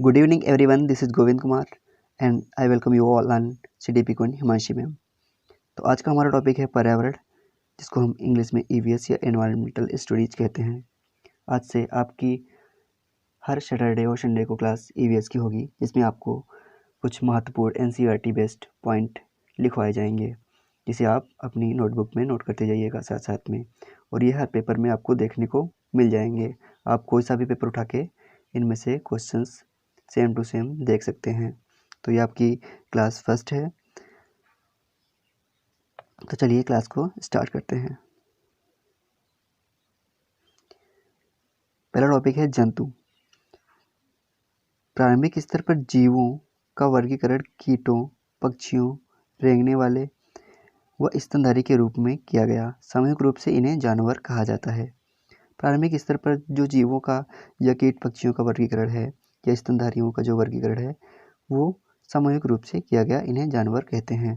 Good evening everyone, this is Govind Kumar and I welcome you all on CDP cone Himanshi ma'am. तो आज का हमारा topic है पर्यावरण, जिसको हम इंग्लिश में EVS या एनवायरमेंटल स्टडीज कहते हैं। आज से आपकी हर सैटरडे और संडे को क्लास EVS की होगी, जिसमें आपको कुछ महत्वपूर्ण NCERT बेस्ड पॉइंट लिखवाए जाएंगे, जिसे आप अपनी नोटबुक में नोट करते जाइएगा साथ साथ में, और ये हर पेपर में आपको देखने को मिल जाएंगे। आप कोई सा भी पेपर उठा के इनमें से क्वेश्चंस सेम टू सेम देख सकते हैं। तो ये आपकी क्लास फर्स्ट है, तो चलिए क्लास को स्टार्ट करते हैं। पहला टॉपिक है जंतु। प्रारंभिक स्तर पर जीवों का वर्गीकरण कीटों, पक्षियों, रेंगने वाले व स्तनधारी के रूप में किया गया। सामूहिक रूप से इन्हें जानवर कहा जाता है। प्रारंभिक स्तर पर जो जीवों का या कीट पक्षियों का वर्गीकरण है या स्तनधारियों का जो वर्गीकरण है वो सामूहिक रूप से किया गया, इन्हें जानवर कहते हैं।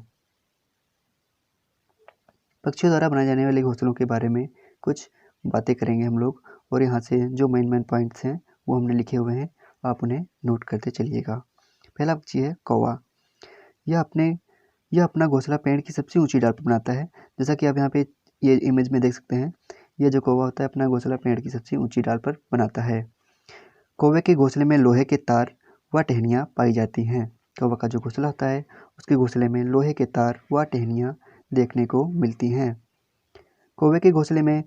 पक्षियों द्वारा बनाए जाने वाले घोंसलों के बारे में कुछ बातें करेंगे हम लोग, और यहाँ से जो मेन पॉइंट्स हैं वो हमने लिखे हुए हैं, आप उन्हें नोट करते चलिएगा। पहला पक्षी है कौवा। यह अपना घोंसला पेड़ की सबसे ऊंची डाल पर बनाता है। जैसा कि आप यहाँ पे ये इमेज में देख सकते हैं, यह जो कौवा होता है अपना घोंसला पेड़ की सबसे ऊंची डाल पर बनाता है। कौवे के घोंसले में लोहे के तार व टहनियाँ पाई जाती हैं। कौवा का जो घोंसला होता है उसके घोंसले में लोहे के तार व टहनियाँ देखने को मिलती हैं। कौवे के घोंसले में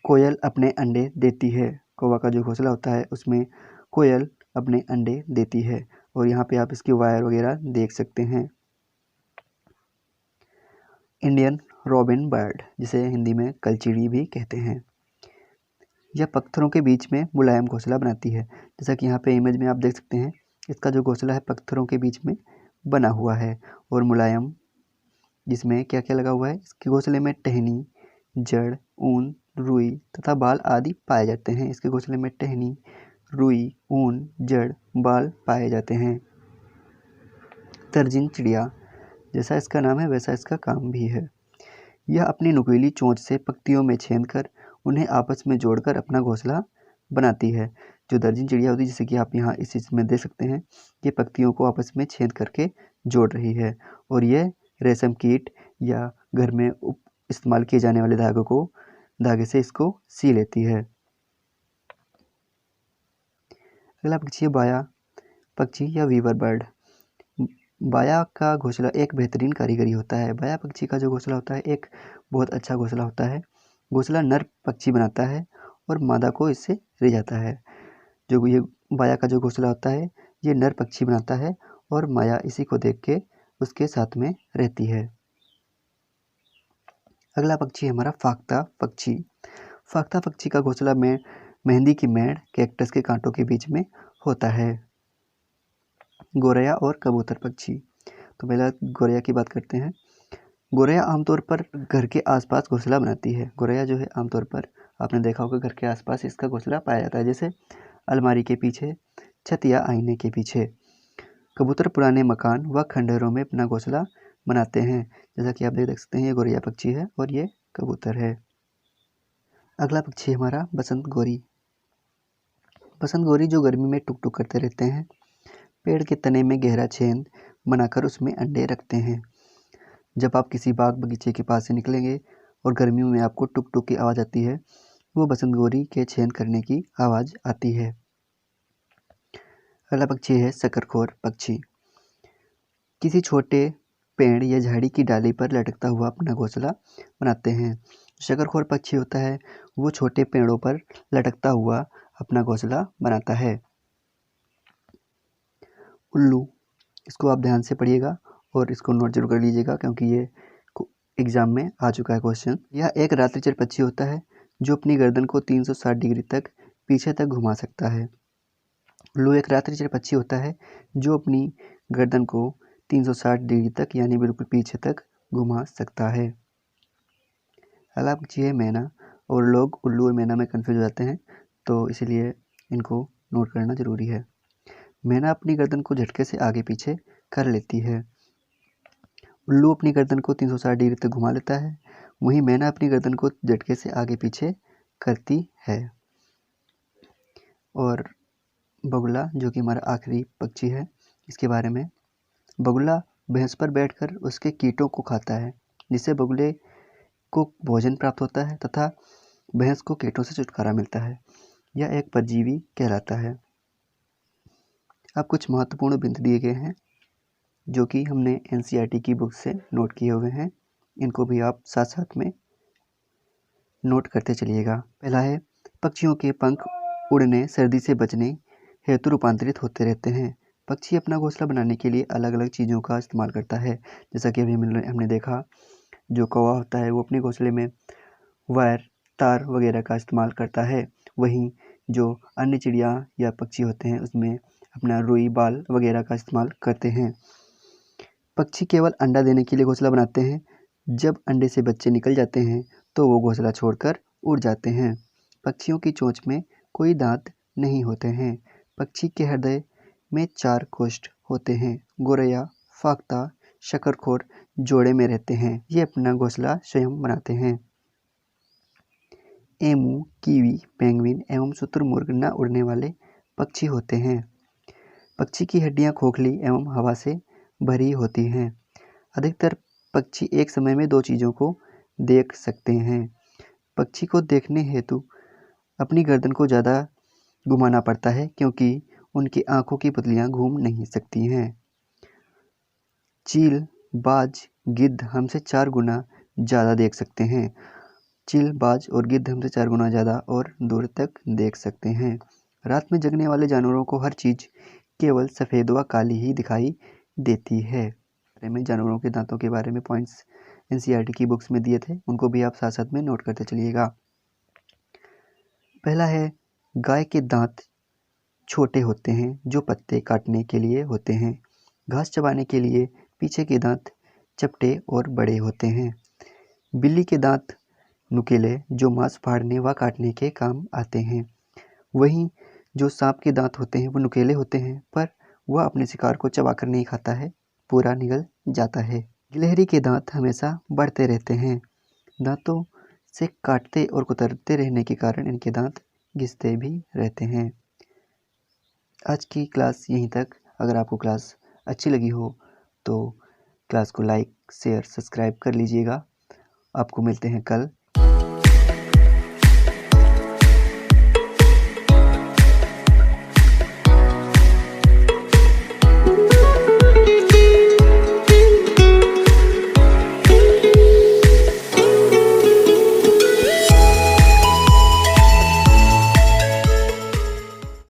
कोयल अपने अंडे देती है। कौवा का जो घोंसला होता है उसमें कोयल अपने अंडे देती है, और यहाँ पे आप इसकी वायर वगैरह देख सकते हैं। इंडियन रॉबिन बर्ड, जिसे हिंदी में कलचिड़ी भी कहते हैं, यह पत्थरों के बीच में मुलायम घोंसला बनाती है। जैसा कि यहाँ पे इमेज में आप देख सकते हैं, इसका जो घोंसला है पत्थरों के बीच में बना हुआ है और मुलायम, जिसमें क्या क्या लगा हुआ है। इसके घोंसले में टहनी, जड़, ऊन, रुई तथा बाल आदि पाए जाते हैं। इसके घोंसले में टहनी, रुई, ऊन, जड़, बाल पाए जाते हैं। तर्जिन चिड़िया, जैसा इसका नाम है वैसा इसका काम भी है। यह अपनी नुकीली चोंच से पत्तियों में छेद कर उन्हें आपस में जोड़कर अपना घोंसला बनाती है। जो दर्जन चिड़िया होती है, जैसे कि आप यहाँ इस चीज़ में देख सकते हैं, ये पत्तियों को आपस में छेद करके जोड़ रही है, और ये रेशम कीट या घर में इस्तेमाल किए जाने वाले धागे से इसको सी लेती है। अगला पक्षी है बाया पक्षी या वीवर बर्ड। बाया का घोंसला एक बेहतरीन कारीगरी होता है। बाया पक्षी का जो घोंसला होता है एक बहुत अच्छा घोंसला होता है। घोंसला नर पक्षी बनाता है और मादा को इससे ले जाता है। जो ये बाया का जो घोंसला होता है ये नर पक्षी बनाता है और माया इसी को देख के उसके साथ में रहती है। अगला पक्षी है हमारा फाख्ता पक्षी। फाख्ता पक्षी का घोंसला में मेहंदी की मेड़ कैक्टस के कांटों के बीच में होता है। गोरैया और कबूतर पक्षी। तो पहला गोरैया की बात करते हैं। गोरैया आमतौर पर घर के आसपास घोंसला बनाती है। गोरैया जो है आमतौर पर आपने देखा होगा घर के आसपास इसका घोंसला पाया जाता है, जैसे अलमारी के पीछे, छत या आईने के पीछे। कबूतर पुराने मकान व खंडहरों में अपना घोंसला बनाते हैं। जैसा कि आप देख सकते हैं, ये गोरैया पक्षी है और ये कबूतर है। अगला पक्षी है हमारा बसंत गोरी। बसंत गोरी जो गर्मी में टुक टुक करते रहते हैं, पेड़ के तने में गहरा छेद बनाकर उसमें अंडे रखते हैं। जब आप किसी बाग बगीचे के पास से निकलेंगे और गर्मियों में आपको टुक टुक की आवाज़ आती है, वो बसंत गोरी के छेद करने की आवाज़ आती है। अगला पक्षी है शकरखोर पक्षी। किसी छोटे पेड़ या झाड़ी की डाली पर लटकता हुआ अपना घोंसला बनाते हैं। शकरखोर पक्षी होता है वो छोटे पेड़ों पर लटकता हुआ अपना घोंसला बनाता है। उल्लू, इसको आप ध्यान से पढ़िएगा और इसको नोट जरूर कर लीजिएगा, क्योंकि ये एग्जाम में आ चुका है क्वेश्चन। यह एक रात्रिचर पक्षी होता है जो अपनी गर्दन को 360 डिग्री तक पीछे तक घुमा सकता है। उल्लू एक रात्रिचर पक्षी होता है जो अपनी गर्दन को 360 डिग्री तक यानी बिल्कुल पीछे तक घुमा सकता है। अगला पक्षी है मैना, और लोग उल्लू और मैना में कंफ्यूज हो जाते हैं, तो इसीलिए इनको नोट करना जरूरी है। मैना अपनी गर्दन को झटके से आगे पीछे कर लेती है। उल्लू अपनी गर्दन को 360 डिग्री तक घुमा लेता है, वहीं मैना अपनी गर्दन को झटके से आगे पीछे करती है। और बगुला, जो कि हमारा आखिरी पक्षी है, इसके बारे में। बगुला भैंस पर बैठकर उसके कीटों को खाता है, जिससे बगुले को भोजन प्राप्त होता है तथा भैंस को कीटों से छुटकारा मिलता है। यह एक परजीवी कहलाता है। अब कुछ महत्वपूर्ण बिंदु दिए गए हैं जो कि हमने एनसीईआरटी की बुक से नोट किए हुए हैं। इनको भी आप साथ साथ में नोट करते चलिएगा। पहला है, पक्षियों के पंख उड़ने, सर्दी से बचने हेतु रूपांतरित होते रहते हैं। पक्षी अपना घोंसला बनाने के लिए अलग अलग चीज़ों का इस्तेमाल करता है। जैसा कि अभी हमने देखा, जो कौवा होता है वो अपने घोंसले में वायर, तार वगैरह का इस्तेमाल करता है। वहीं जो अन्य चिड़िया या पक्षी होते हैं उसमें अपना रुई, बाल वगैरह का इस्तेमाल करते हैं। पक्षी केवल अंडा देने के लिए घोंसला बनाते हैं। जब अंडे से बच्चे निकल जाते हैं तो वो घोंसला छोड़कर उड़ जाते हैं। पक्षियों की चोंच में कोई दांत नहीं होते हैं। पक्षी के हृदय में 4 कोष्ठ होते हैं। गोरैया, फाख्ता, शकरखोर जोड़े में रहते हैं। ये अपना घोंसला स्वयं बनाते हैं। एमू, कीवी, पेंगुइन एवं शुतुरमुर्ग न उड़ने वाले पक्षी होते हैं। पक्षी की हड्डियां खोखली एवं हवा से भरी होती हैं। अधिकतर पक्षी एक समय में 2 चीज़ों को देख सकते हैं। पक्षी को देखने हेतु अपनी गर्दन को ज़्यादा घुमाना पड़ता है क्योंकि उनकी आँखों की पुतलियाँ घूम नहीं सकती हैं। चील, बाज, गिद्ध हमसे 4 गुना ज़्यादा देख सकते हैं। चील, बाज और गिद्ध हमसे 4 गुना ज़्यादा और दूर तक देख सकते हैं। रात में जगने वाले जानवरों को हर चीज़ केवल सफ़ेद व काली ही दिखाई देती है। में जानवरों के दांतों के बारे में पॉइंट्स एनसीईआरटी की बुक्स में दिए थे, उनको भी आप साथ साथ में नोट करते चलिएगा। पहला है, गाय के दांत छोटे होते हैं जो पत्ते काटने के लिए होते हैं। घास चबाने के लिए पीछे के दांत चपटे और बड़े होते हैं। बिल्ली के दांत नुकीले, जो मांस फाड़ने व काटने के काम आते हैं। वहीं जो सांप के दांत होते हैं वो नुकीले होते हैं, पर वह अपने शिकार को चबाकर नहीं खाता है, पूरा निगल जाता है। गिलहरी के दांत हमेशा बढ़ते रहते हैं। दांतों से काटते और कुतरते रहने के कारण इनके दांत घिसते भी रहते हैं। आज की क्लास यहीं तक। अगर आपको क्लास अच्छी लगी हो तो क्लास को लाइक, शेयर, सब्सक्राइब कर लीजिएगा। आपको मिलते हैं कल